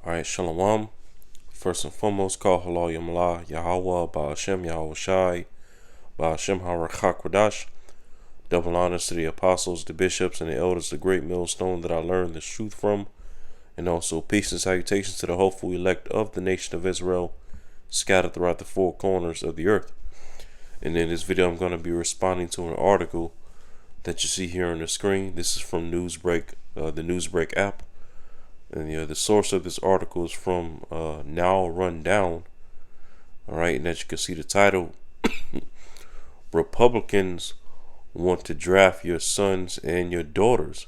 Alright, Shalom. First and foremost, call Halal Yamlah, Yahweh, Ba'ashem, Yahweh Shai, Ba'ashem Harachakwadash. Double honors to the apostles, the bishops, and the elders, the great millstone that I learned this truth from. And also peace and salutations to the hopeful elect of the nation of Israel, scattered throughout the four corners of the earth. And in this video, I'm going to be responding to an article that you see here on the screen. This is from Newsbreak, the Newsbreak app. And the source of this article is from Now Rundown. Alright, and as you can see the title, Republicans want to draft your sons and your daughters.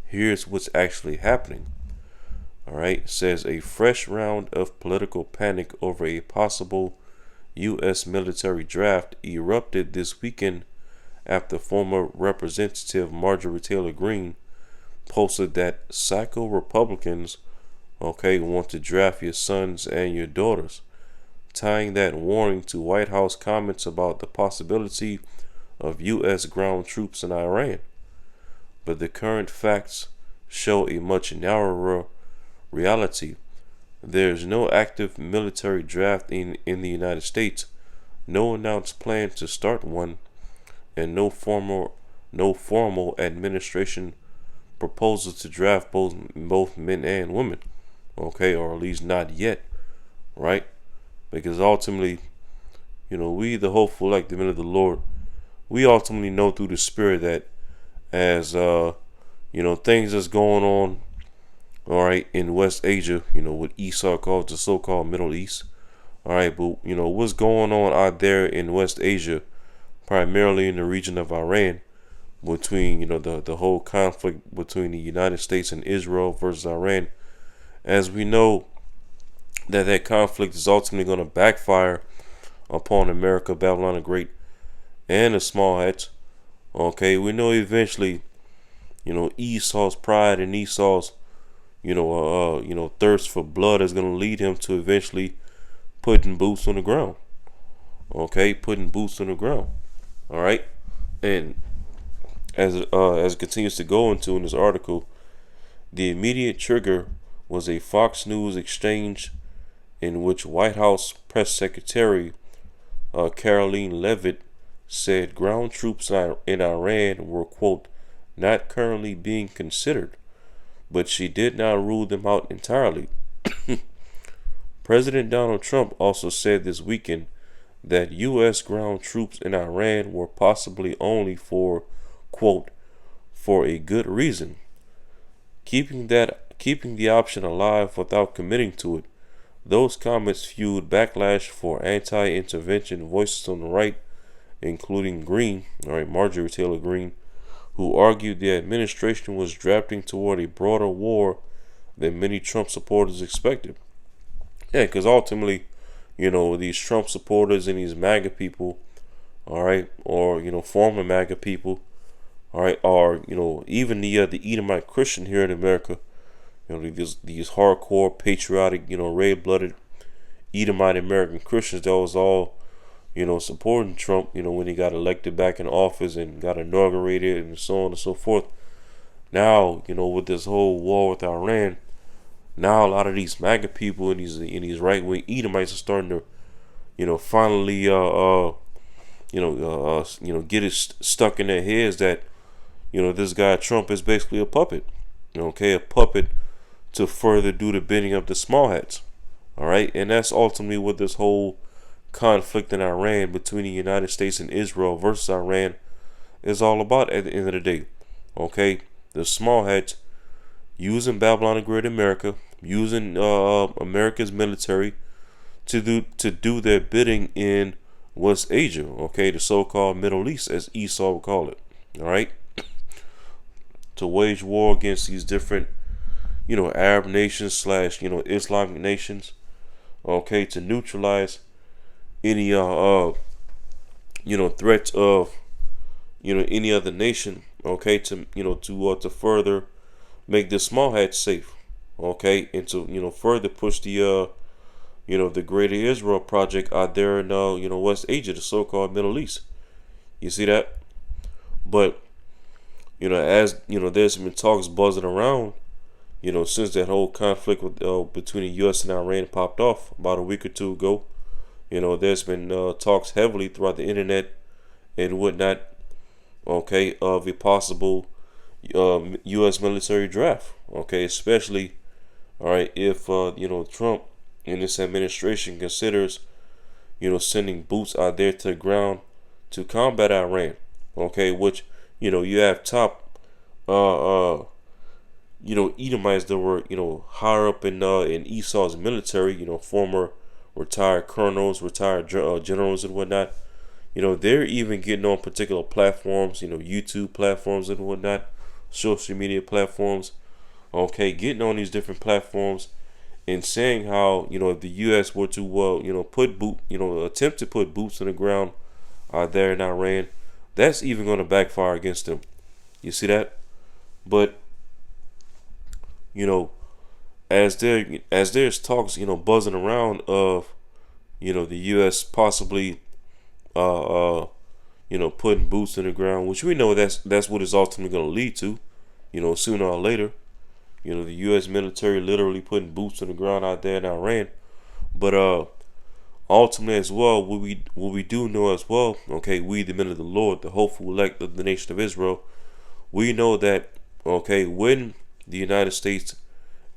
Here's what's actually happening. Alright, it says a fresh round of political panic over a possible U.S. military draft erupted this weekend after former Representative Marjorie Taylor Greene posted that psycho Republicans, want to draft your sons and your daughters, tying that warning to White House comments about the possibility of U.S. ground troops in Iran. But the current facts show a much narrower reality. There is no active military draft in the United States, no announced plan to start one, and no formal administration proposal to draft both men and women, or at least not yet, right? Because ultimately, we, the hopeful elect, the men of the Lord, we ultimately know through the Spirit that as things that's going on, all right, in West Asia, what Esau calls the so-called Middle East, all right, but what's going on out there in West Asia, primarily in the region of Iran, between the whole conflict between the United States and Israel versus Iran, as we know that conflict is ultimately going to backfire upon America, Babylon the Great, and the Small Hats. Okay, we know eventually, Esau's pride and Esau's, thirst for blood is going to lead him to eventually putting boots on the ground. Okay, putting boots on the ground. All right, and as it continues to go into in this article, the immediate trigger was a Fox News exchange in which White House Press Secretary Karoline Leavitt said ground troops in Iran were, quote, not currently being considered, but she did not rule them out entirely. President Donald Trump also said this weekend that U.S. ground troops in Iran were possibly only for, quote, for a good reason, keeping the option alive without committing to it. Those comments fueled backlash for anti-intervention voices on the right, including Marjorie Taylor Greene, who argued the administration was drafting toward a broader war than many Trump supporters expected. Yeah, because ultimately, these Trump supporters and these MAGA people, or former MAGA people, or even the Edomite Christian here in America, these hardcore patriotic, red-blooded Edomite American Christians that was all, supporting Trump, when he got elected back in office and got inaugurated and so on and so forth. Now, with this whole war with Iran, now a lot of these MAGA people and these right-wing Edomites are starting to, finally, get it stuck in their heads that, this guy Trump is basically a puppet, a puppet to further do the bidding of the small hats, all right? And that's ultimately what this whole conflict in Iran between the United States and Israel versus Iran is all about at the end of the day, okay? The small hats using Babylon the Great America, using America's military to do their bidding in West Asia, okay? The so-called Middle East, as Esau would call it, all right? To wage war against these different, Arab nations / Islamic nations, okay, to neutralize any threats of any other nation, okay, to further make the small hats safe, okay, and to further push the the Greater Israel Project out there in West Asia, the so-called Middle East. You see that? But as there's been talks buzzing around, since that whole conflict between the U.S. and Iran popped off about a week or two ago, there's been talks heavily throughout the internet and whatnot, okay, of a possible U.S. military draft, okay, especially, all right, if Trump and this administration considers, sending boots out there to the ground to combat Iran, okay, which you have top Edomites that were, higher up in Esau's military, former retired colonels, retired generals and whatnot. They're even getting on particular platforms, YouTube platforms and whatnot, social media platforms, okay, getting on these different platforms and saying how, if the U.S. were to, attempt to put boots on the ground there in Iran, that's even going to backfire against them. You see that? But as there's talks, buzzing around of, the U.S. possibly, putting boots in the ground, which we know that's what it's ultimately going to lead to, sooner or later. The U.S. military literally putting boots on the ground out there in Iran. But ultimately as well, what we do know as well, okay, we the men of the Lord, the hopeful elect of the nation of Israel, we know that, okay, when the United States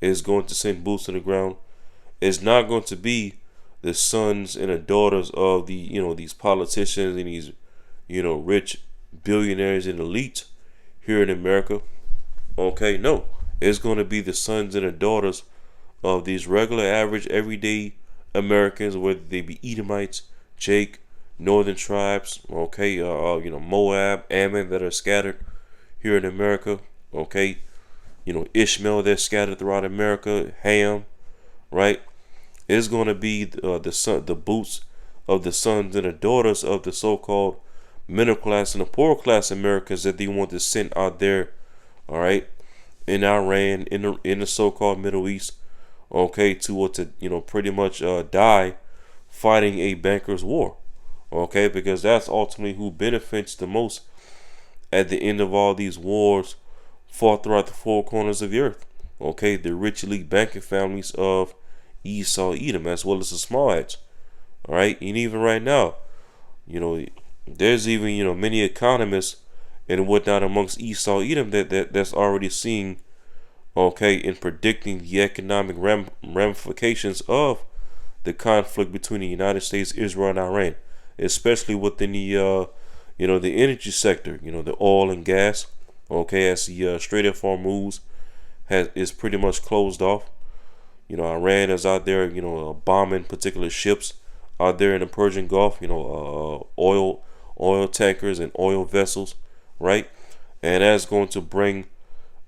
is going to send boots on the ground, it's not going to be the sons and the daughters of these politicians and these rich billionaires and elite here in America. Okay, no, it's going to be the sons and the daughters of these regular, average, everyday Americans, whether they be Edomites, Jake, northern tribes, okay, Moab, Ammon, that are scattered here in America, okay, Ishmael, they're scattered throughout America, Ham, right? It's going to be the boots of the sons and the daughters of the so-called middle class and the poor class Americans that they want to send out there, all right, in Iran, in the so-called Middle East, okay, to pretty much die fighting a banker's war, okay, because that's ultimately who benefits the most at the end of all these wars fought throughout the four corners of the earth, okay, the rich elite banking families of Esau, Edom, as well as the small hats, all right, and even right now, there's even many economists and whatnot amongst Esau, Edom that's already seeing, okay, in predicting the economic ramifications of the conflict between the United States, Israel, and Iran, especially within the the energy sector, the oil and gas, okay, as the Strait of Hormuz is pretty much closed off. Iran is out there, bombing particular ships out there in the Persian Gulf, oil tankers and oil vessels, right? And that's going to bring,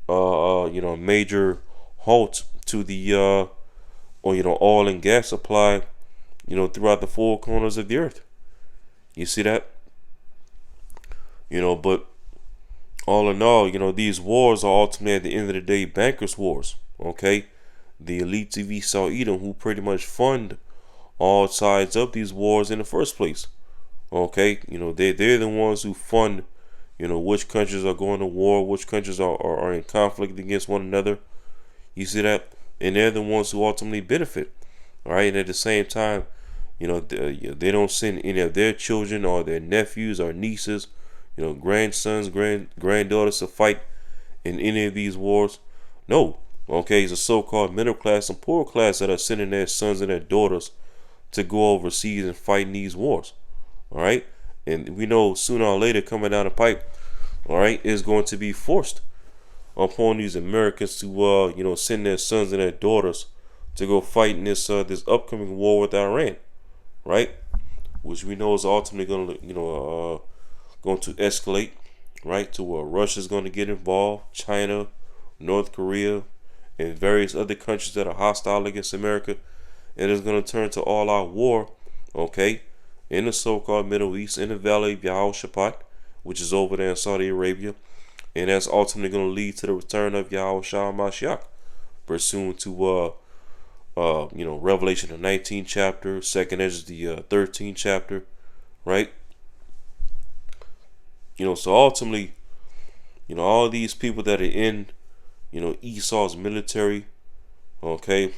a major halt to the, oil and gas supply, throughout the four corners of the earth. You see that? But all in all, these wars are ultimately at the end of the day bankers' wars, okay? The elites of Esau, Edom, who pretty much fund all sides of these wars in the first place. Okay, they're the ones who fund, which countries are going to war, which countries are in conflict against one another. You see that? And they're the ones who ultimately benefit. All right, and at the same time, they don't send any of their children or their nephews or nieces, grandsons, granddaughters to fight in any of these wars. No. Okay, it's a so-called middle class and poor class that are sending their sons and their daughters to go overseas and fight in these wars. All right, and we know sooner or later, coming down the pipe, all right, is going to be forced upon these Americans to send their sons and their daughters to go fight in this upcoming war with Iran, right? Which we know is ultimately going to escalate, right? To where Russia's going to get involved, China, North Korea, and various other countries that are hostile against America, and it's going to turn to all-out war, okay, in the so-called Middle East, in the Valley of Yehoshaphat, which is over there in Saudi Arabia, and that's ultimately going to lead to the return of Yahushua Mashiach, pursuant to Revelation the 19th chapter, 2nd Ezra the 13th chapter, right? So ultimately, all these people that are in Esau's military, okay,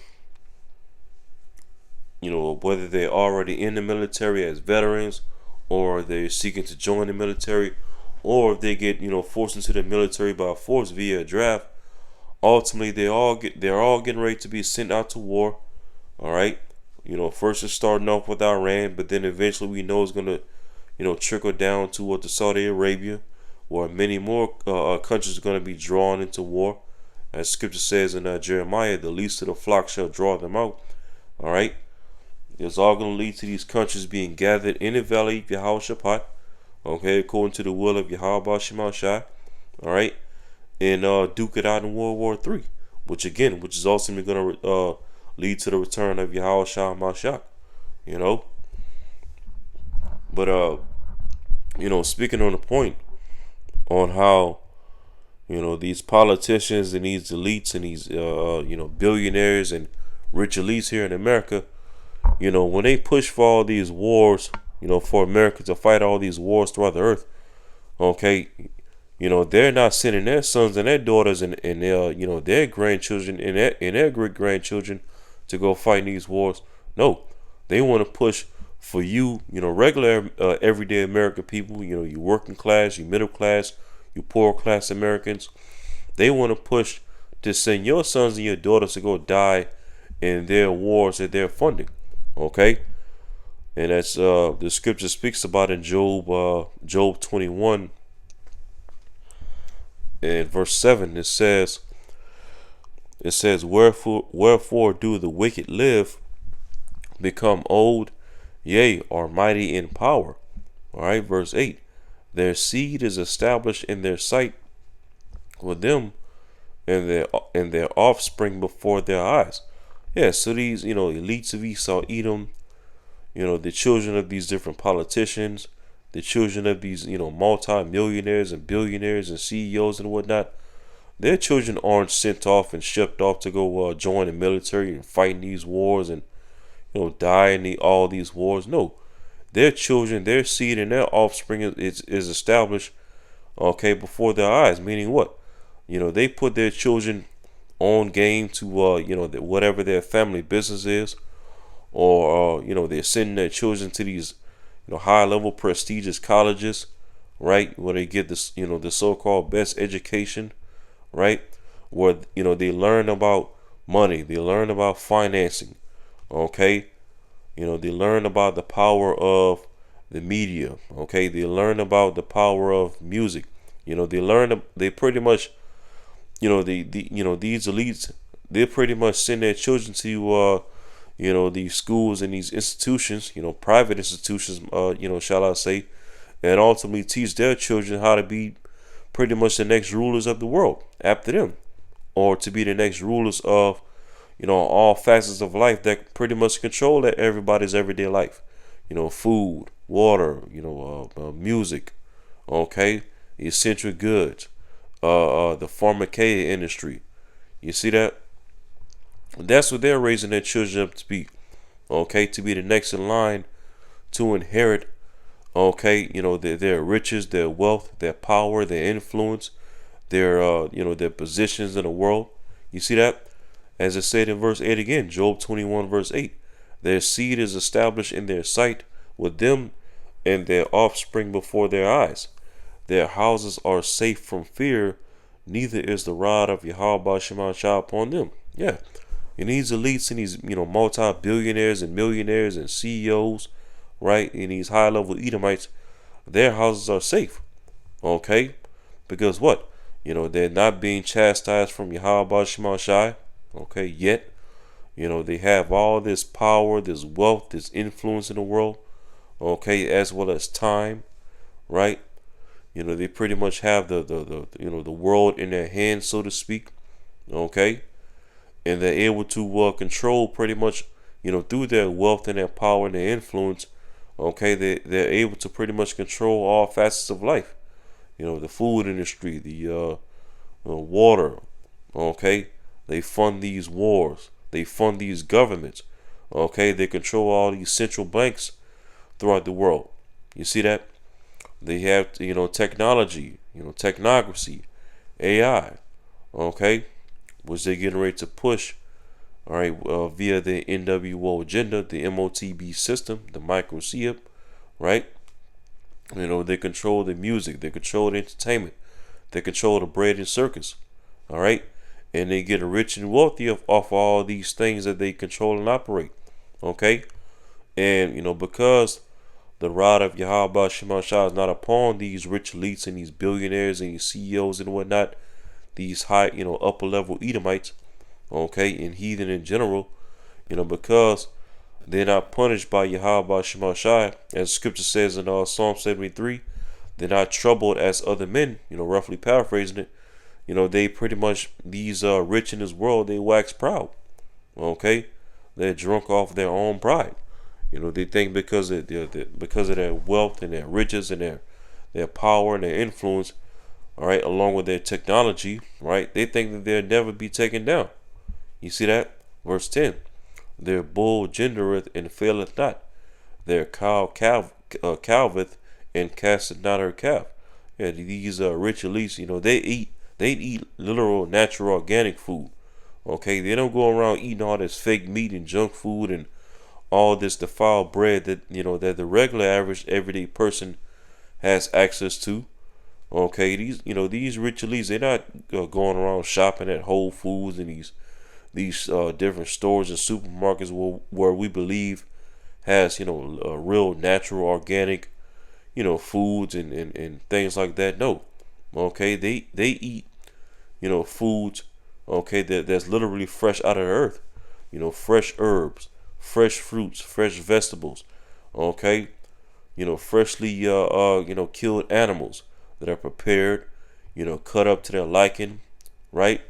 whether they're already in the military as veterans, or they're seeking to join the military, or if they get, forced into the military by force via a draft. Ultimately, they're all getting ready to be sent out to war. All right. First it's starting off with Iran, but then eventually we know it's gonna, trickle down to Saudi Arabia, where many more countries are gonna be drawn into war. As Scripture says in Jeremiah, the least of the flock shall draw them out. All right. It's all going to lead to these countries being gathered in the valley of Yehoshaphat, okay, according to the will of Yahweh Shema Shai, all right, and duke it out in World War III, which is ultimately going to lead to the return of Yahweh Shai Mashiach, you know. But speaking on the point on how these politicians and these elites and these billionaires and rich elites here in America, when they push for all these wars, for America to fight all these wars throughout the earth, okay, they're not sending their sons and their daughters and their grandchildren and their great grandchildren to go fight these wars. No, they want to push for you, regular everyday American people, you working class, you middle class, you poor class Americans. They want to push to send your sons and your daughters to go die in their wars that they're funding. Okay, and that's the scripture speaks about in Job 21 and verse 7. It says, wherefore do the wicked live, become old, yea, are mighty in power. All right, verse 8. Their seed is established in their sight with them, and their offspring before their eyes. Yeah, so these, elites of Esau, Edom, the children of these different politicians, the children of these, multi-millionaires and billionaires and CEOs and whatnot, their children aren't sent off and shipped off to go join the military and fight in these wars and, die in all these wars. No, their children, their seed, and their offspring is established, okay, before their eyes. Meaning what? They put their children on game to whatever their family business is, or they're sending their children to these high level prestigious colleges, right, where they get this the so-called best education, right, where they learn about money, they learn about financing, okay, they learn about the power of the media, okay, they learn about the power of music, they pretty much these elites, they pretty much send their children to these schools and these institutions, private institutions, shall I say, and ultimately teach their children how to be pretty much the next rulers of the world after them, or to be the next rulers of all facets of life that pretty much control everybody's everyday life, food, water, music, okay, essential goods, the pharmaceutical industry. You see that? That's what they're raising their children up to be. Okay, to be the next in line to inherit. Okay, their riches, their wealth, their power, their influence, their positions in the world. You see that? As it said in verse 8 again, Job 21 verse 8. Their seed is established in their sight with them and their offspring before their eyes. Their houses are safe from fear, neither is the rod of Yahweh Shema Shah upon them. Yeah. And these elites and these, multi-billionaires and millionaires and CEOs, right, and these high-level Edomites, their houses are safe. Okay? Because what? They're not being chastised from Yahweh Shema Shai. Okay, yet. They have all this power, this wealth, this influence in the world. Okay, as well as time, right? They pretty much have the world in their hands, so to speak. Okay, and they're able to control pretty much, through their wealth and their power and their influence. Okay, they're able to pretty much control all facets of life. The food industry, the water. Okay, they fund these wars. They fund these governments. Okay, they control all these central banks throughout the world. You see that? They have, technology, technocracy, AI. Okay, which they're getting ready to push, all right, via the NWO agenda, the MOTB system, the microchip, right? They control the music, they control the entertainment, they control the bread and circus, all right? And they get rich and wealthy off all these things that they control and operate, okay? And, because the rod of Yahweh Shema Shah is not upon these rich elites and these billionaires and these CEOs and whatnot, these high, upper level Edomites, okay, and heathen in general, because they're not punished by Yahweh Shema Shai, as scripture says in Psalm 73. They're not troubled as other men, roughly paraphrasing it. They pretty much, these rich in this world, they wax proud. Okay? They're drunk off their own pride. They think because of their wealth and their riches and their power and their influence, all right, along with their technology, right, they think that they'll never be taken down. You see that? Verse 10. Their bull gendereth and faileth not. Their cow calveth and casteth not her calf. Yeah, these rich elites, they eat literal, natural, organic food. Okay, they don't go around eating all this fake meat and junk food and all this defiled bread that that the regular, average, everyday person has access to. Okay, these rich elites, they're not going around shopping at Whole Foods and these different stores and supermarkets where we believe has real natural organic foods and things like that. No, okay, they eat foods, okay, that's literally fresh out of the earth, fresh herbs, fresh fruits, fresh vegetables, okay, freshly killed animals that are prepared, cut up to their liking, right?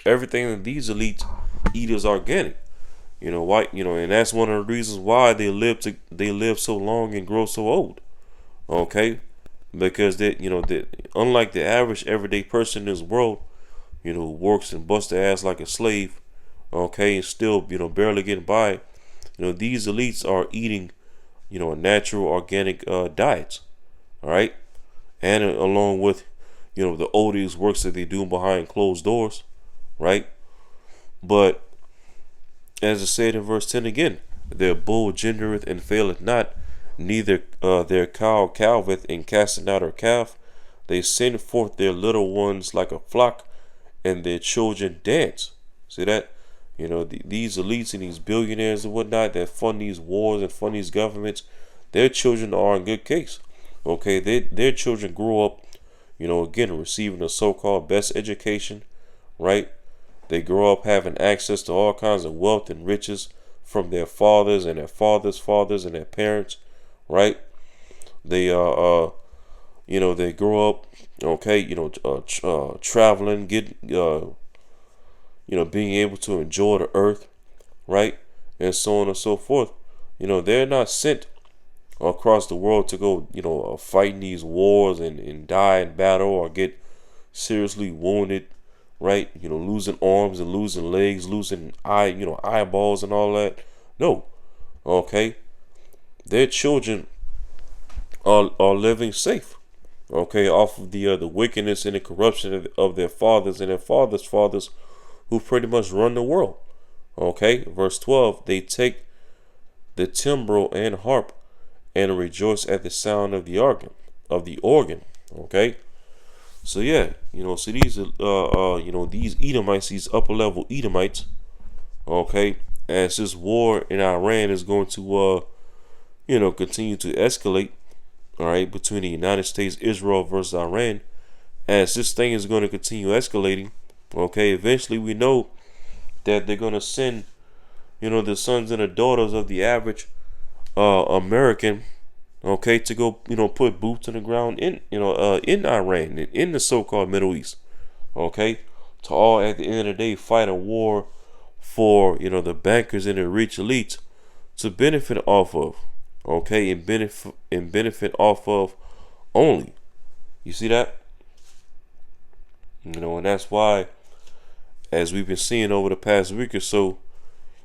Everything that these elites eat is organic. Why? And that's one of the reasons why they live so long and grow so old. Okay, because unlike the average everyday person in this world, who works and busts their ass like a slave, okay, and still barely getting by. These elites are eating natural organic diets, all right, and along with the odious works that they do behind closed doors, right? But as I said in verse 10 again, their bull gendereth and faileth not, neither their cow calveth and casteth not her calf. They send forth their little ones like a flock, and their children dance. See that? These elites and these billionaires and whatnot that fund these wars and fund these governments, their children are in good case. Okay, their children grow up, again, receiving the so-called best education, right? They grow up having access to all kinds of wealth and riches from their fathers and their fathers' fathers and their parents, right? They they grow up, okay, traveling, being able to enjoy the earth, right, and so on and so forth. They're not sent across the world to go, fight in these wars and die in battle or get seriously wounded, right? Losing arms and losing legs, losing eyeballs and all that. No, okay. Their children are living safe, okay, off of the wickedness and the corruption of their fathers and their fathers' fathers, who pretty much run the world. Okay, verse 12. They take the timbrel and harp and rejoice at the sound of the organ. Okay. So yeah, so these these Edomites, these upper level Edomites, okay, as this war in Iran is going to continue to escalate, all right, between the United States, Israel versus Iran, as this thing is going to continue escalating, okay, eventually we know that they're going to send the sons and the daughters of the average American, okay, to go put boots on the ground in in Iran, in the so-called Middle East, okay, to all at the end of the day fight a war for the bankers and the rich elites to benefit off of, okay, and benefit off of only. You see that? And that's why, as we've been seeing over the past week or so,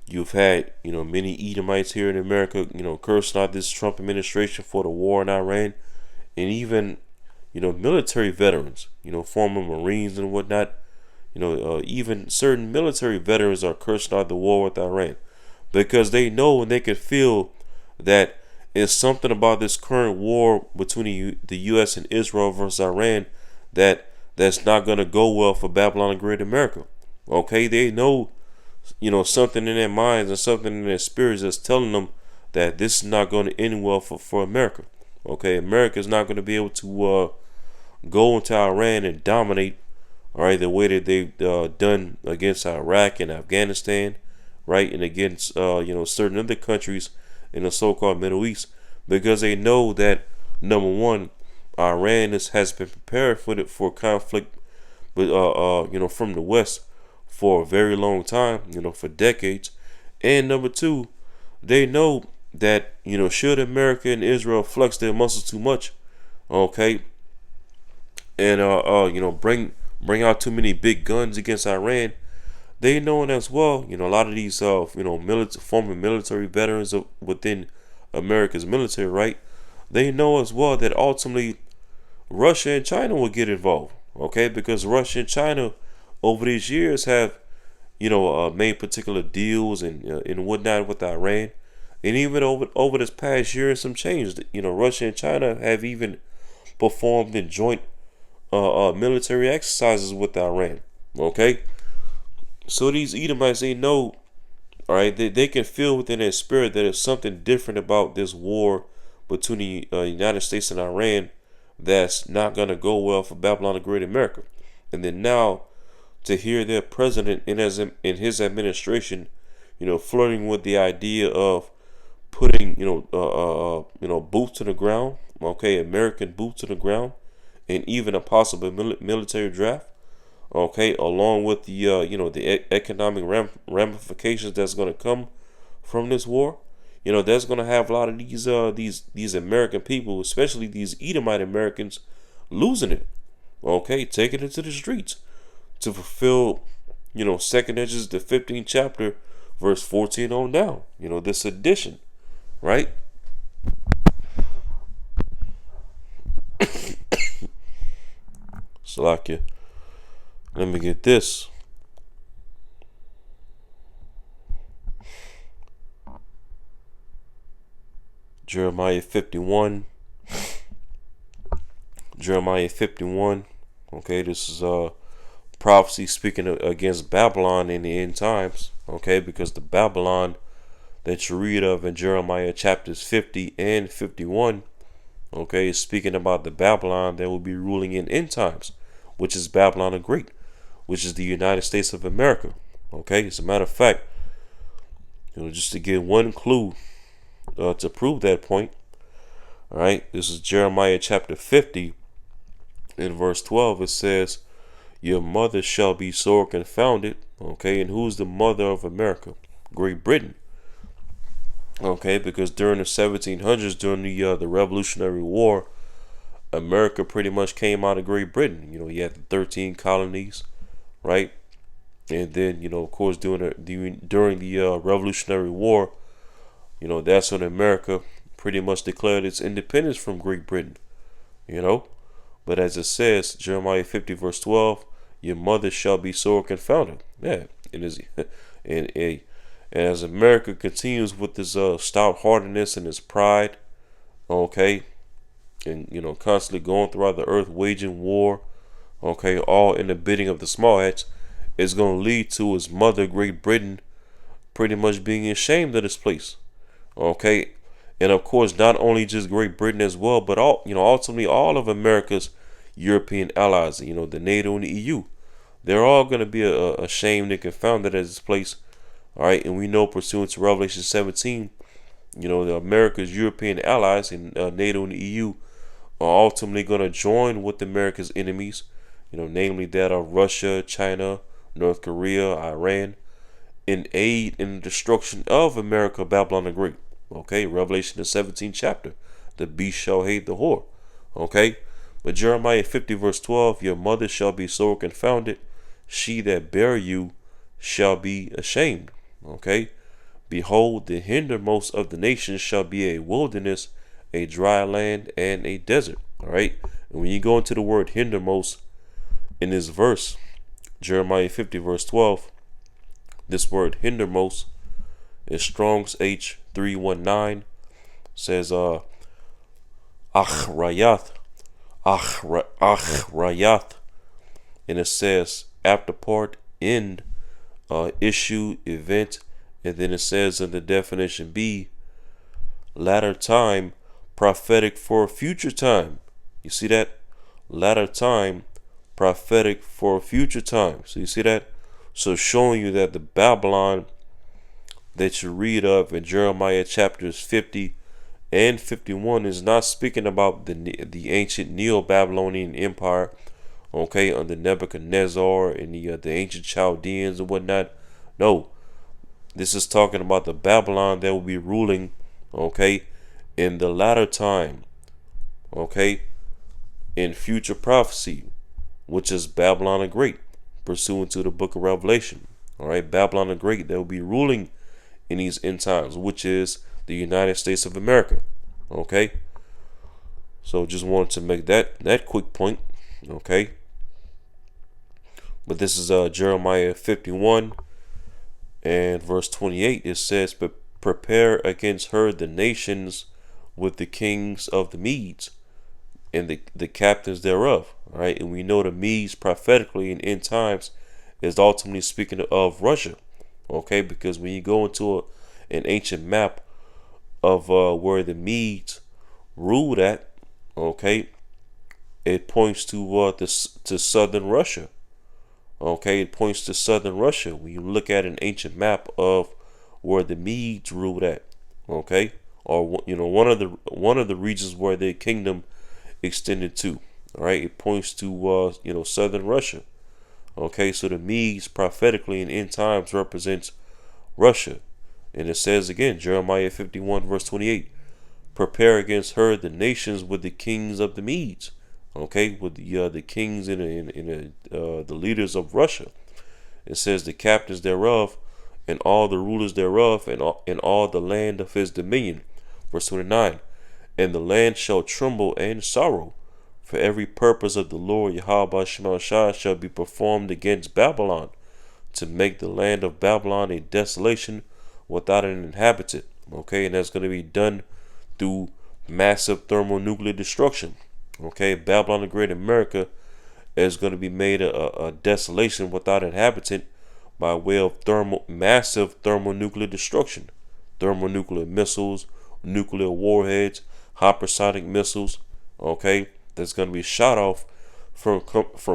you've had, many Edomites here in America, cursing out this Trump administration for the war in Iran, and even, military veterans, former Marines and whatnot, Even certain military veterans are cursing out the war with Iran because they know and they can feel that it's something about this current war between the U.S. and Israel versus Iran that's not going to go well for Babylon the Great America. Okay, they know, something in their minds and something in their spirits that's telling them that this is not going to end well for America. Okay, America is not going to be able to go into Iran and dominate, all right, the way that they've done against Iraq and Afghanistan, right, and against certain other countries in the so-called Middle East, because they know that number one, Iran has been prepared for conflict, but from the West for a very long time, for decades, and number two, they know that should America and Israel flex their muscles too much, okay, and bring out too many big guns against Iran, they know it as well. A lot of these former military veterans within America's military, right? They know as well that ultimately Russia and China will get involved, okay? Because Russia and China over these years have made particular deals and whatnot with Iran, and even over this past year, some changed. Russia and China have even performed in joint military exercises with Iran. Okay, so these Edomites, they know, all right, they can feel within their spirit that there's something different about this war between the United States and Iran that's not going to go well for Babylon the Great America. And then now to hear their president in his administration, flirting with the idea of putting, boots to the ground, okay, American boots to the ground, and even a possible military draft, okay, along with the economic ramifications that's going to come from this war. That's going to have a lot of these American people, especially these Edomite Americans, losing it, okay, taking it to the streets to fulfill, 2 Ezra, the 15th chapter, verse 14 on down, this edition, right? Salakia. Let me get this. Jeremiah 51. Okay, this is prophecy speaking against Babylon in the end times. Okay, because the Babylon that you read of in Jeremiah chapters 50 and 51, okay, is speaking about the Babylon that will be ruling in end times, which is Babylon the Great, which is the United States of America. Okay, as a matter of fact, just to give one clue to prove that point, all right, this is Jeremiah chapter 50 in verse 12. It says, your mother shall be sore confounded. Okay, and who's the mother of America? Great Britain. Okay, because during the 1700s, during the Revolutionary War, America pretty much came out of Great Britain. You had the 13 colonies, right? And then, of course, during the Revolutionary War, that's when America pretty much declared its independence from Great Britain. But as it says, Jeremiah 50 verse 12, your mother shall be sore confounded. Yeah, it is. And as America continues with this stout-heartedness and this pride, okay, and constantly going throughout the earth, waging war, okay, all in the bidding of the small hats, is going to lead to his mother, Great Britain, pretty much being ashamed of this place, okay. And of course, not only just Great Britain as well, but ultimately all of America's European allies, the NATO and the EU, they're all going to be ashamed and confounded at this place. All right, and we know, pursuant to Revelation 17, America's European allies and NATO and the EU are ultimately going to join with America's enemies, namely that of Russia, China, North Korea, Iran, in aid in the destruction of America, Babylon the Great. Okay, Revelation the 17th chapter, the beast shall hate the whore. Okay, but Jeremiah 50 verse 12, your mother shall be sore confounded, she that bare you shall be ashamed. Okay, behold, the hindermost of the nations shall be a wilderness, a dry land, and a desert. All right, and when you go into the word hindermost in this verse, Jeremiah 50 verse 12. This word hindermost is Strong's H319. Says Achrayath. Achrayath. And it says after part, end, issue, event, and then it says in the definition B, latter time, prophetic for future time. You see that? Latter time, prophetic for future time. So you see that? So showing you that the Babylon that you read of in Jeremiah chapters 50 and 51 is not speaking about the ancient Neo-Babylonian Empire, okay, under Nebuchadnezzar and the ancient Chaldeans and whatnot. No, this is talking about the Babylon that will be ruling, okay, in the latter time, okay, in future prophecy, which is Babylon the Great, pursuant to the book of Revelation. All right, Babylon the Great that will be ruling in these end times, which is the United States of America. Okay, so just wanted to make that quick point. Okay, but this is Jeremiah 51 and verse 28. It says, "But prepare against her the nations with the kings of the Medes and the captains thereof." All right, and we know the Medes prophetically in end times is ultimately speaking of Russia. Okay, because when you go into an ancient map of where the Medes ruled at, okay, it points to to southern Russia. Okay, it points to southern Russia when you look at an ancient map of where the Medes ruled at. Okay, or one of the regions where their kingdom extended to. All right, it points to southern Russia. Okay, so the Medes prophetically in end times represents Russia. And it says again, Jeremiah 51 verse 28, "Prepare against her the nations with the kings of the Medes." Okay, with the kings and the leaders of Russia. It says the captains thereof and all the rulers thereof and all the land of his dominion. Verse 29, "And the land shall tremble and sorrow, for every purpose of the Lord Yahweh Shemashah shall be performed against Babylon, to make the land of Babylon a desolation without an inhabitant." Okay, and that's going to be done through massive thermonuclear destruction. Okay, Babylon the Great America is going to be made a desolation without inhabitant by way of massive thermonuclear destruction. Thermonuclear missiles, nuclear warheads, hypersonic missiles, okay, that's going to be shot off from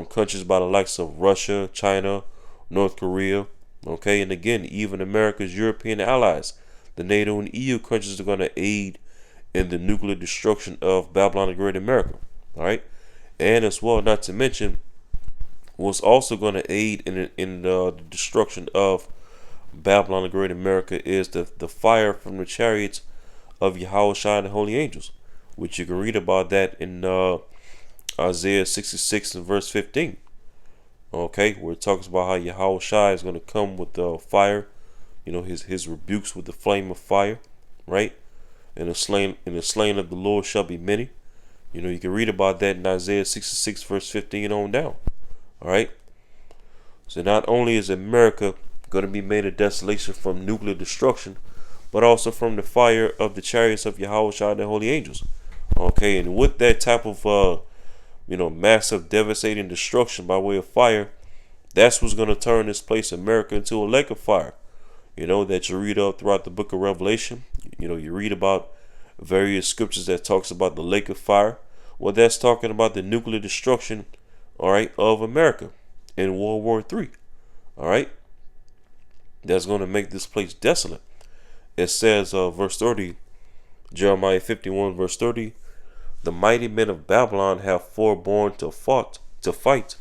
countries by the likes of Russia, China, North Korea, okay, and again, even America's European allies, the NATO and EU countries are going to aid in the nuclear destruction of Babylon the Great America. All right, and as well, not to mention, what's also going to aid in the destruction of Babylon the Great America is the fire from the chariots of Yahushua and the holy angels, which you can read about that in Isaiah 66 and verse 15. Okay, where it talks about how Yahushua is going to come with the fire, his rebukes with the flame of fire, right? And the slain of the Lord shall be many. You can read about that in Isaiah 66 verse 15 on down. All right. So not only is America going to be made a desolation from nuclear destruction, but also from the fire of the chariots of Yahushua and the holy angels. Okay, and with that type of massive devastating destruction by way of fire, that's what's going to turn this place America into a lake of fire. That you read up throughout the book of Revelation. You read about various scriptures that talks about the lake of fire. Well, that's talking about the nuclear destruction, all right, of America in World War III. All right, that's going to make this place desolate. It says, verse 30, Jeremiah 51 verse 30, "The mighty men of Babylon have forborne to fight.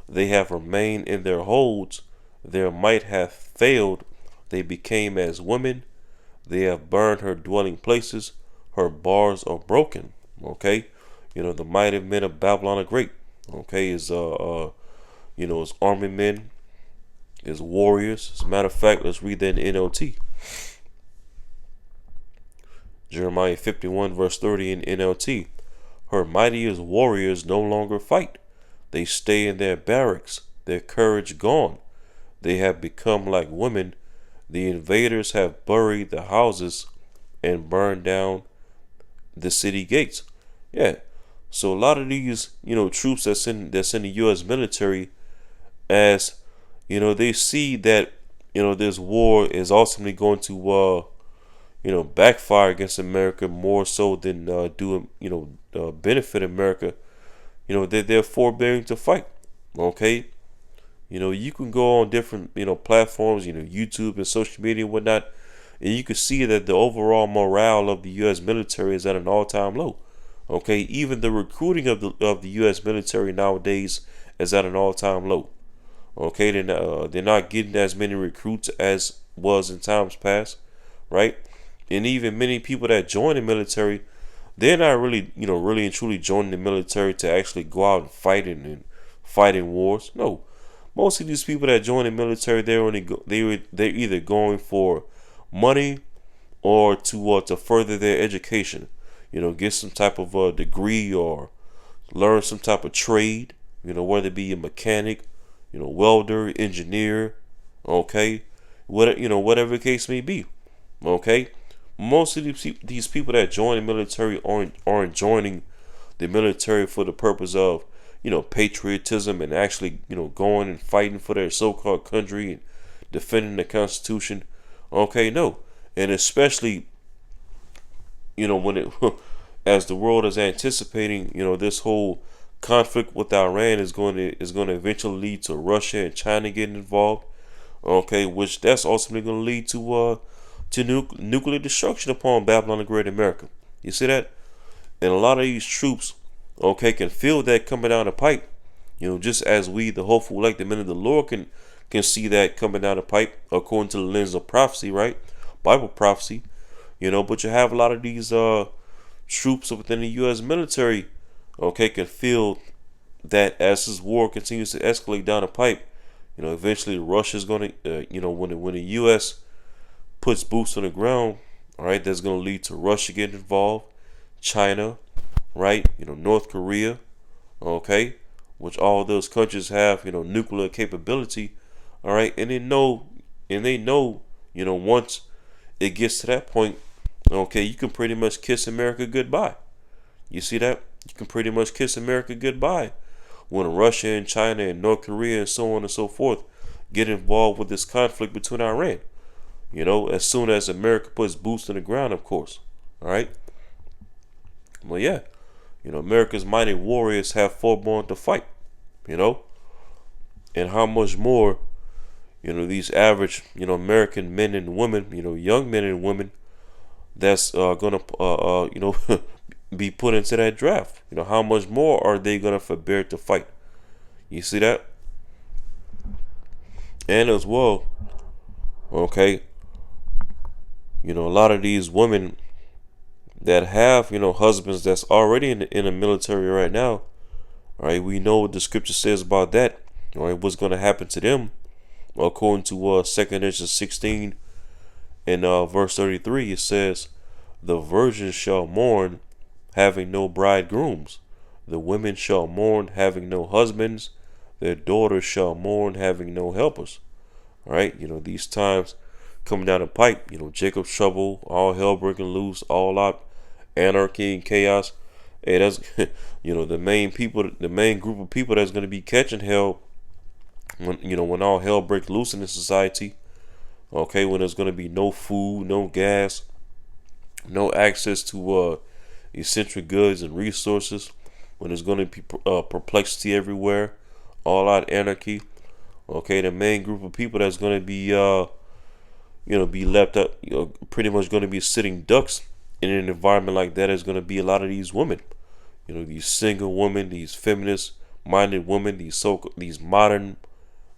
They have remained in their holds. Their might hath failed. They became as women. They have burned her dwelling places. Her bars are broken." Okay, the mighty men of Babylon are great. Okay, is his army men, his warriors. As a matter of fact, let's read that in NLT. Jeremiah 51 verse 30 in NLT. "Her mightiest warriors no longer fight. They stay in their barracks. their courage gone. They have become like women. The invaders have buried the houses and burned down the city gates. Yeah. So a lot of these, troops that's in the U.S. military, as they see that this war is ultimately going to backfire against America more so than benefit America. They're forbearing to fight. Okay. You can go on different platforms, YouTube and social media and whatnot, and you can see that the overall morale of the U.S. military is at an all-time low. Okay, even the recruiting of the U.S. military nowadays is at an all-time low. Okay, they're not getting as many recruits as was in times past, right? And even many people that join the military, they're not really, really and truly joining the military to actually go out and fighting wars. No, most of these people that join the military, they're either going for money or to further their education. Get some type of degree or learn some type of trade. Whether it be a mechanic, welder, engineer, okay, whatever the case may be, okay. Most of these people that join the military aren't joining the military for the purpose of patriotism and actually going and fighting for their so-called country and defending the Constitution. Okay, no, and especially when it as the world is anticipating this whole conflict with Iran is going to eventually lead to Russia and China getting involved. Okay, which that's ultimately going to lead to nuclear destruction upon Babylon the Great America. You see that? And a lot of these troops, okay, can feel that coming down the pipe. Just as we, the hopeful elected men of the Lord, can see that coming down the pipe according to the lens of prophecy, right? Bible prophecy. But you have a lot of these troops within the U.S. military, okay, can feel that as this war continues to escalate down the pipe, eventually Russia's going to, when the U.S. puts boots on the ground, all right, that's going to lead to Russia getting involved, China, right, North Korea, okay, which all those countries have, nuclear capability, all right, and they know, once it gets to that point, okay, you can pretty much kiss America goodbye. You see that? You can pretty much kiss America goodbye when Russia and China and North Korea and so on and so forth get involved with this conflict between Iran. As soon as America puts boots on the ground, of course. All right. Well, yeah. America's mighty warriors have forborne to fight. And how much more, these average, American men and women, young men and women that's gonna, be put into that draft. How much more are they gonna forbear to fight? You see that? And as well, okay, a lot of these women that have, husbands that's already in the military right now, all right, we know what the scripture says about that. All right, what's going to happen to them, according to 2 Corinthians 16 and verse 33, it says, "The virgins shall mourn, having no bridegrooms. The women shall mourn, having no husbands. Their daughters shall mourn, having no helpers." All right, these times coming down the pipe, Jacob's trouble, all hell breaking loose, all out anarchy and chaos. Hey, that's the main group of people that's going to be catching hell when all hell breaks loose in the society. Okay, when there's going to be no food, no gas, no access to essential goods and resources, when there's going to be perplexity everywhere, all out anarchy. Okay, the main group of people that's going to be be left up, pretty much going to be sitting ducks in an environment like that is going to be a lot of these women. These single women, these feminist minded women, these modern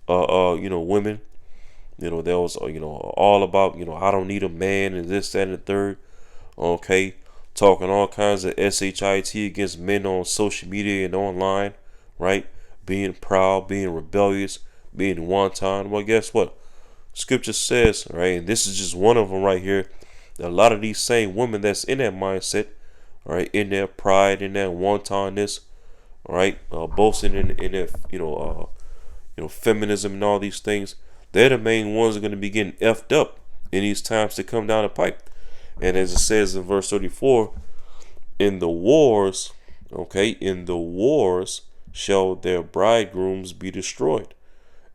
women. That was all about I don't need a man and this, that, and the third. Okay, talking all kinds of shit against men on social media and online, right? Being proud, being rebellious, being wanton. Well, guess what? Scripture says, right, and this is just one of them right here, that a lot of these same women that's in that mindset, all right, in their pride, in their wantonness, all right, boasting in their feminism and all these things, they're the main ones that are going to be getting effed up in these times to come down the pipe. And as it says in verse 34, in the wars, in the wars shall their bridegrooms be destroyed,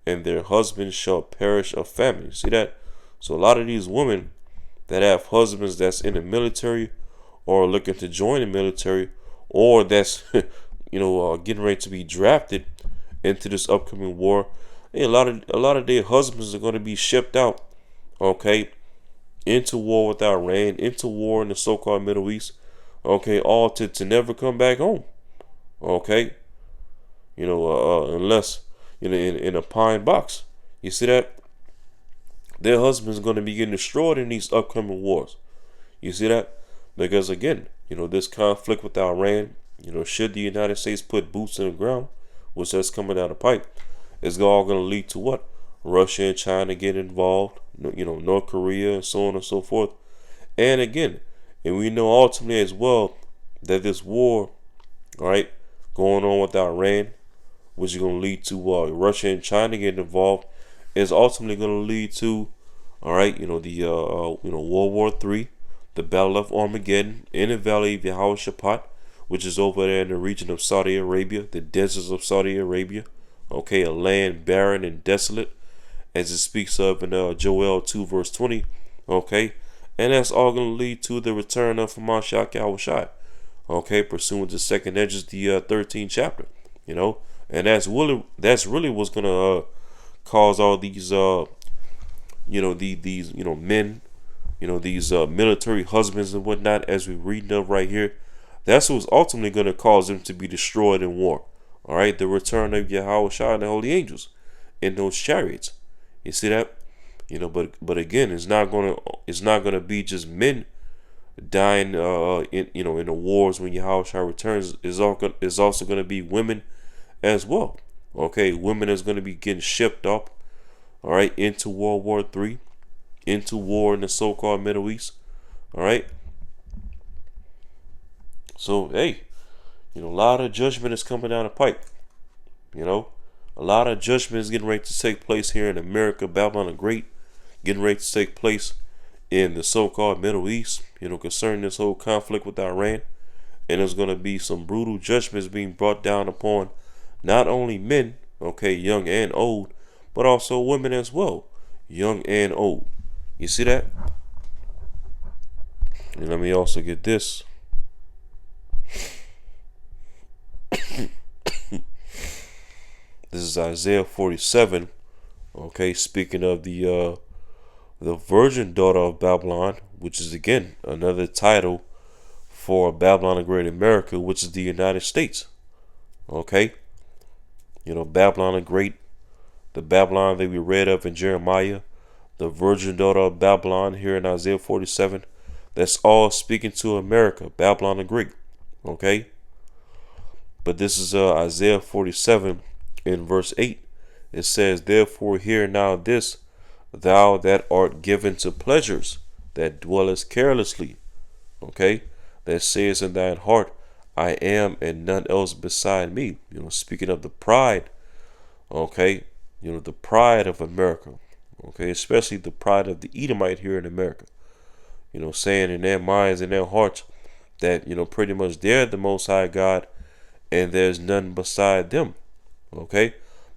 and their husbands shall perish of famine. See that? So a lot of these women that have husbands that's in the military or looking to join the military, or that's getting ready to be drafted into this upcoming war, a lot of their husbands are going to be shipped out, into war with Iran, into war in the so-called Middle East, all to never come back home, unless in a pine box. You see that? Their husband's going to be getting destroyed in these upcoming wars. You see that? Because again, this conflict with Iran, should the United States put boots in the ground, which that's coming down the pipe, is all going to lead to what? Russia and China get involved, North Korea and so on and so forth. And again, and we know ultimately as well that this war, going on with Iran, which is going to lead to Russia and China getting involved, is ultimately going to lead to, World War III, the Battle of Armageddon in the Valley of Yehoshaphat, which is over there in the region of Saudi Arabia, the deserts of Saudi Arabia, a land barren and desolate, as it speaks of in Joel 2 verse 20, and that's all going to lead to the return of Hamashiach Yahushua, pursuant to Second Edges, the 13th chapter, and that's really what's going to cause all these these men, these military husbands and whatnot, as we read of right here. That's what's ultimately going to cause them to be destroyed in war. The return of Yahushua and the holy angels in those chariots. You see that? But again, it's not gonna be just men dying in the wars when Yahushua returns. Is also gonna be women as well. Women is gonna be getting shipped up, into World War III, into war in the so-called Middle East. So hey, a lot of judgment is coming down the pipe. A lot of judgment is getting ready to take place here in America, Babylon the Great, getting ready to take place in the so-called Middle East, concerning this whole conflict with Iran. And there's going to be some brutal judgments being brought down upon not only men, young and old, but also women as well, young and old. You see that? And let me also get this. This is Isaiah 47, speaking of the virgin daughter of Babylon, which is again another title for Babylon the Great America, which is the United States. Babylon the Great, the Babylon that we read of in Jeremiah, the virgin daughter of Babylon here in Isaiah 47, that's all speaking to America, Babylon the Great. But this is Isaiah 47 in verse 8. It says, therefore hear now this, thou that art given to pleasures, that dwellest carelessly, that says in thine heart, I am and none else beside me. Speaking of the pride, the pride of America, especially the pride of the Edomite here in America, saying in their minds and their hearts that, pretty much they're the Most High God and there's none beside them,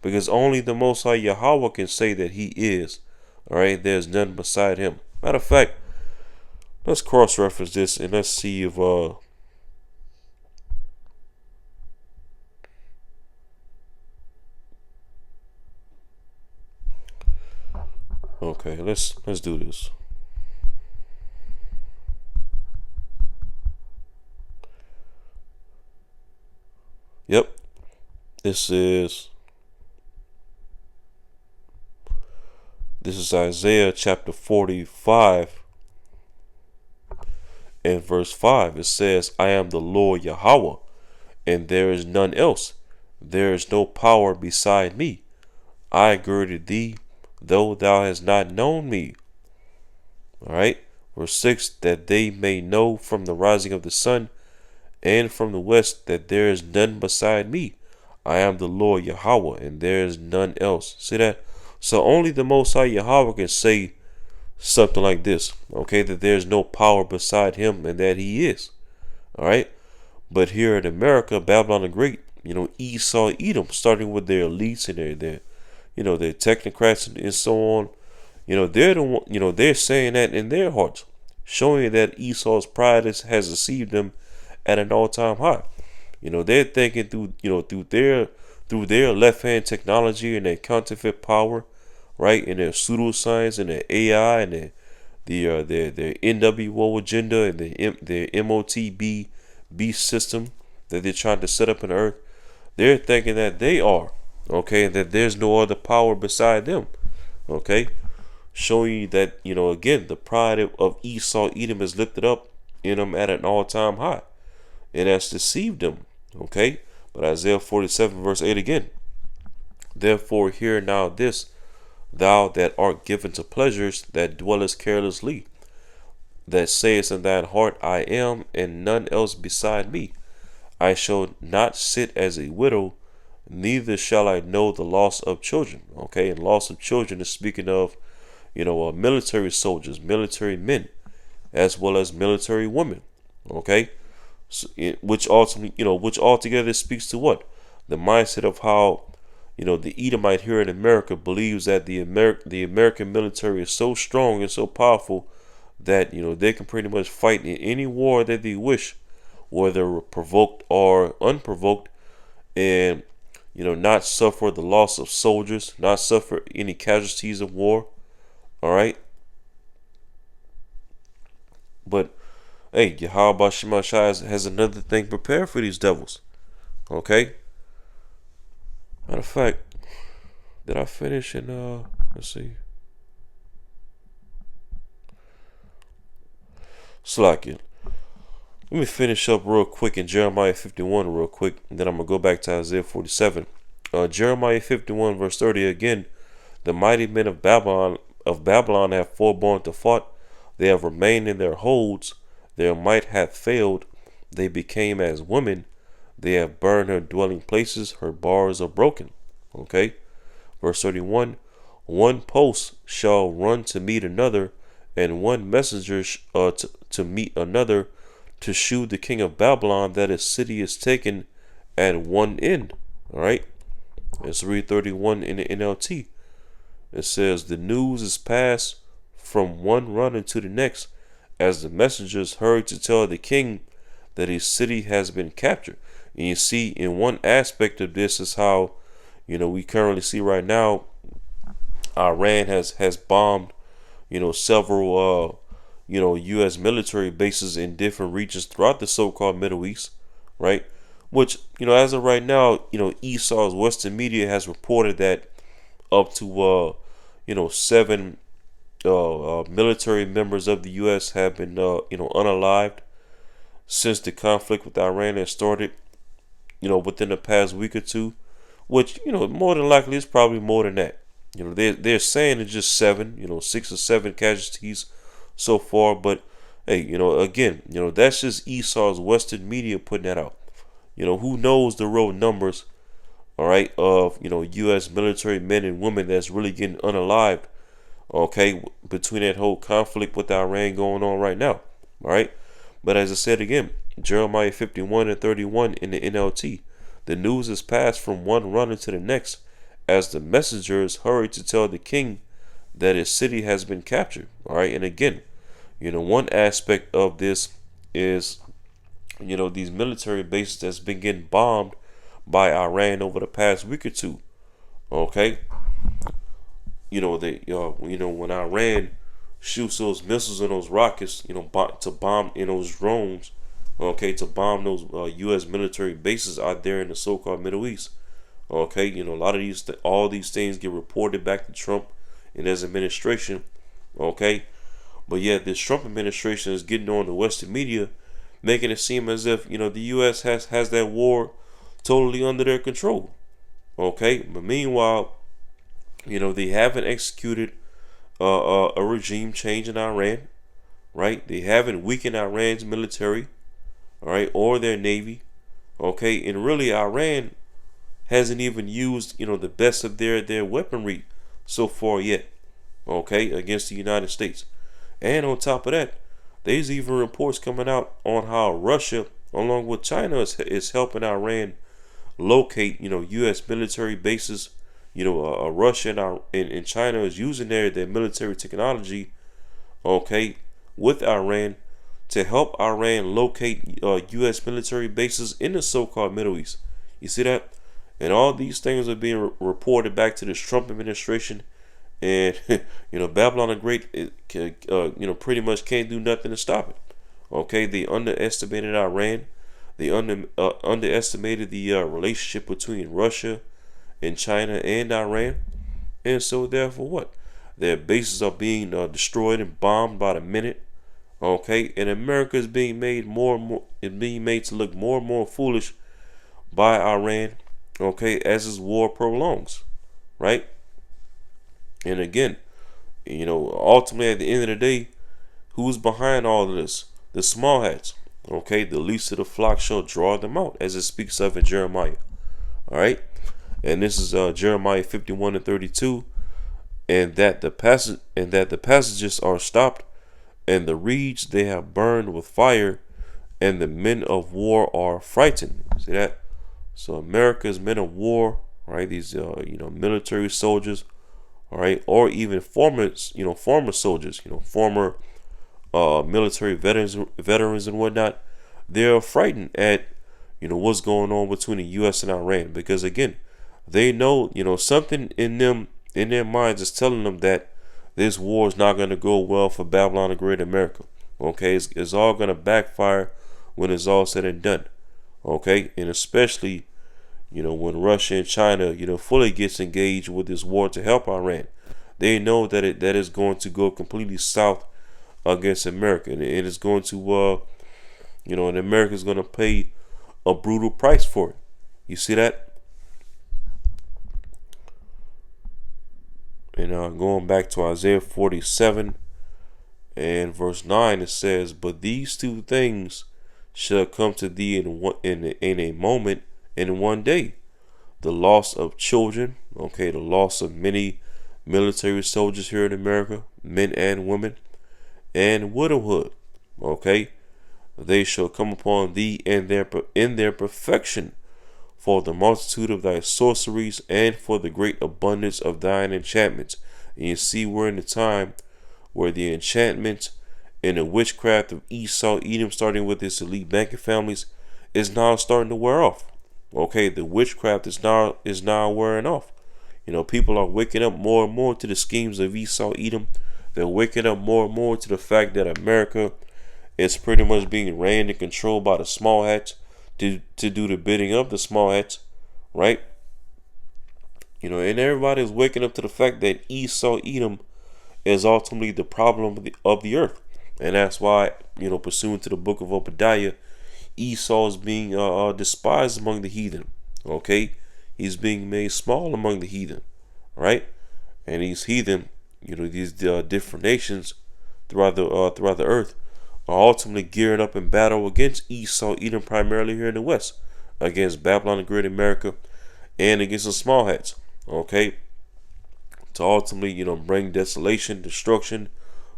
because only the Most High Yahweh can say that he is, there's none beside him. Matter of fact, let's cross-reference this and let's see if let's do this. Yep, this is Isaiah chapter 45 and verse 5. It says, I am the Lord Yahweh, and there is none else. There is no power beside me. I girded thee, though thou hast not known me. Verse 6, that they may know from the rising of the sun and from the west that there is none beside me. I am the Lord Yahweh, and there is none else. See that? So only the Most High Yahweh can say something like this, okay? That there's no power beside him and that he is. All right? But here in America, Babylon the Great, Esau, Edom, starting with their elites and their technocrats and so on, they're the one, they're saying that in their hearts, showing that Esau's pride has deceived them at an all-time high. They're thinking through their left-hand technology and their counterfeit power, right, and their pseudoscience and their AI and their NWO agenda and their MOTB beast system that they're trying to set up in the earth. They're thinking that they are, okay, and that there's no other power beside them, okay, showing you that, again, the pride of Esau, Edom is lifted up in them at an all-time high, and has deceived them, okay. But Isaiah 47 verse 8 again, therefore hear now this, thou that art given to pleasures, that dwellest carelessly, that sayest in thine heart, I am, and none else beside me. I shall not sit as a widow, neither shall I know the loss of children. Okay, and loss of children is speaking of, military soldiers, military men, as well as military women. Okay, so, which ultimately, which altogether speaks to what? The mindset of how, the Edomite here in America believes that the American military is so strong and so powerful that, they can pretty much fight in any war that they wish, whether provoked or unprovoked, and, not suffer the loss of soldiers, not suffer any casualties of war. All right. But, hey, Yahweh Shemashai has another thing prepared for these devils. Okay. Matter of fact, did I finish in, let's see. Slack. Let me finish up real quick in Jeremiah 51 real quick, and then I'm going to go back to Isaiah 47. Jeremiah 51 verse 30 again, the mighty men of Babylon have forborne to fight. They have remained in their holds. Their might hath failed. They became as women. They have burned her dwelling places. Her bars are broken. Okay. Verse 31, one post shall run to meet another, and one messenger to meet another, to shew the king of Babylon that his city is taken at one end. All right. Let's read 31 in the NLT. It says, the news is passed from one runner to the next, as the messengers hurry to tell the king that his city has been captured. And you see, in one aspect of this is how, we currently see right now, Iran has bombed, several, U.S. military bases in different regions throughout the so-called Middle East, right? Which, as of right now, Esau's Western media has reported that up to, 7 military members of the U.S. have been, unalived since the conflict with Iran has started, within the past week or two, which, more than likely is probably more than that. They're saying it's just 7, 6 or 7 casualties so far, but hey, again, that's just Esau's Western media putting that out. Who knows the real numbers, all right, of, U.S. military men and women that's really getting unalived, okay, between that whole conflict with Iran going on right now, all right? But as I said again, Jeremiah 51 and 31 in the NLT, the news is passed from one runner to the next, as the messengers hurry to tell the king that his city has been captured, all right? And again, one aspect of this is, these military bases that's been getting bombed by Iran over the past week or two, okay? When Iran shoots those missiles and those rockets, to bomb in those drones, okay, to bomb those U.S. military bases out there in the so-called Middle East, okay, a lot of all these things get reported back to Trump and his administration, okay, but yet this Trump administration is getting on the Western media, making it seem as if, the U.S. has that war totally under their control, okay, but meanwhile, they haven't executed a regime change in Iran, right? They haven't weakened Iran's military, all right, or their navy, okay? And really, Iran, hasn't even used, the best of their weaponry so far yet, okay, against the United States. And on top of that, there's even reports coming out on how Russia, along with China, is helping Iran locate, U.S. military bases. Russia and China is using their military technology, okay, with Iran to help Iran locate U.S. military bases in the so-called Middle East. You see that? And all these things are being reported back to this Trump administration. And, Babylon the Great, pretty much can't do nothing to stop it. Okay, they underestimated Iran. They underestimated the relationship between Russia and China and Iran. And so therefore what? Their bases are being destroyed and bombed by the minute. Okay, and America is being made to look more and more foolish by Iran. Okay, as this war prolongs, right? And again, ultimately at the end of the day, who's behind all of this? The small hats. Okay, the least of the flock shall draw them out, as it speaks of in Jeremiah. All right, and this is Jeremiah 51:32, and that the passages are stopped, and the reeds they have burned with fire, and the men of war are frightened. See that? So America's men of war, right? These military soldiers, all right, or even former soldiers, former military veterans and whatnot. They're frightened at what's going on between the U.S. and Iran, because again, they know something in their minds is telling them that this war is not going to go well for Babylon the Great America. Okay, it's all going to backfire when it's all said and done. Okay, and especially when Russia and China fully gets engaged with this war to help Iran, they know that that is going to go completely south against America, and it is going to and America is going to pay a brutal price for it. You see that? And going back to Isaiah 47 and verse 9, it says, "But these two things shall come to thee in a moment, in one day: the loss of children," okay, the loss of many military soldiers here in America, men and women, "and widowhood," okay, "they shall come upon thee in their perfection, for the multitude of thy sorceries, and for the great abundance of thine enchantments." And you see, we're in the time where the enchantments and the witchcraft of Esau, Edom, starting with its elite banking families, is now starting to wear off. Okay, the witchcraft is now wearing off. People are waking up more and more to the schemes of Esau, Edom. They're waking up more and more to the fact that America is pretty much being ran and controlled by the small hats to do the bidding of the small hats, right? And everybody's waking up to the fact that Esau, Edom is ultimately the problem of the earth. And that's why, pursuant to the book of Obadiah, Esau is being despised among the heathen. Okay, he's being made small among the heathen, right? And these heathen, these different nations throughout the earth are ultimately gearing up in battle against Esau, Edom, primarily here in the West, against Babylon the Great America, and against the small hats. Okay, to ultimately bring desolation, destruction,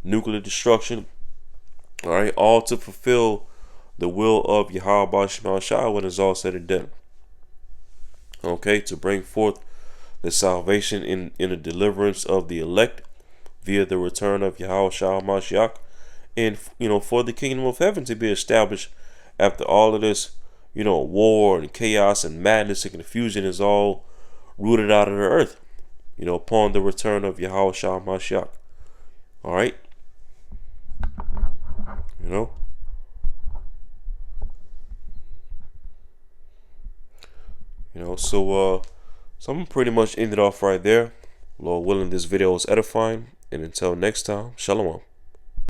nuclear destruction. All right, all to fulfill the will of Yahweh Shema Shah when it's all said and done. Okay, to bring forth the salvation in the deliverance of the elect via the return of Yahweh Shah Mashiach, and for the kingdom of heaven to be established after all of this war and chaos and madness and confusion is all rooted out of the earth, upon the return of Yahweh Shah Mashiach. All right, so I'm pretty much ended off right there. Lord willing, this video is edifying, and until next time, shalom.